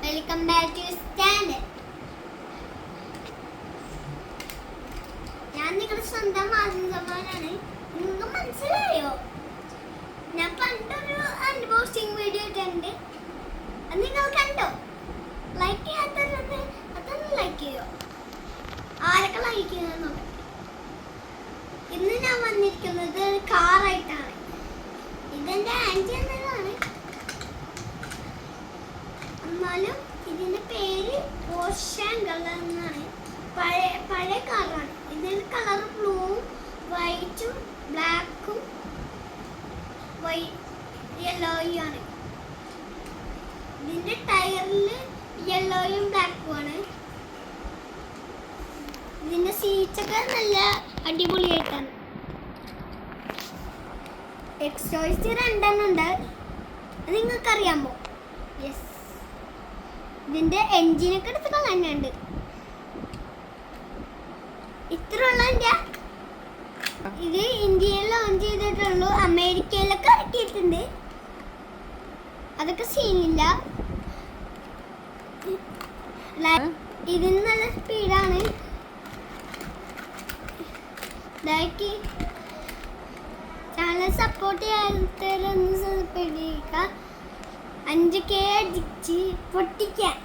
Welcome back to stand. ഞാൻ നിങ്ങളുടെ സ്വന്തം ആനന്ദമാനാണ്. നിങ്ങൾക്ക് മനസ്സിലായോ? ഞാൻ പണ്ടൊരു അൺബോക്സിംഗ് വീഡിയോ ഇട്ടുണ്ട്, അത് നിങ്ങൾ കണ്ടോ? ലൈക്ക് ചെയ്യാത്തവരൊന്ന് അതൊന്ന് ലൈക്ക് ചെയ്യോ? ആരൊക്കെ ലൈക്ക് ചെയ്യുന്നത് നോക്കട്ടെ. ഇന്ന് ഞാൻ വന്നിരിക്കുന്നത് കാറായിട്ടാണ്. ഇതെന്റെ ആന്റി എന്നതാണ്, എന്നാലും ഇതിന്റെ പേര് ഓഷാങ്കൾ എന്നാണ്. പഴയ കാറാണ്. ഇതിന്റെ കളർ ബ്ലൂവും വൈറ്റും ബ്ലാക്കും യെല്ലോയും ആണ്. ഇതിന്റെ ടയറിൽ യെല്ലോയും ബ്ലാക്കും ആണ്. ഇതിന്റെ സീറ്റൊക്കെ നല്ല അടിപൊളിയായിട്ടാണ്. എക്സോസ്റ്റ് 2 ഉണ്ട്, അത് നിങ്ങൾക്കറിയാമോ? യെസ്. ഇതിന്റെ എൻജിനൊക്കെ എടുത്ത് കളഞ്ഞുണ്ട്. ഇത്രയുള്ള ഇത് ഇന്ത്യയിൽ ലോഞ്ച് ചെയ്തിട്ടുള്ളൂ, അമേരിക്കയിലൊക്കെ ഇറക്കിയിട്ടുണ്ട്. അതൊക്കെ സീനില്ല. ഇതിന് നല്ല സ്പീഡാണ്. ചാനൽ സപ്പോർട്ട് ചെയ്യാത്തവരൊന്ന് സപ്പോർട്ട് ചെയ്യുക. 5K അടിച്ച് പൊട്ടിക്കാൻ.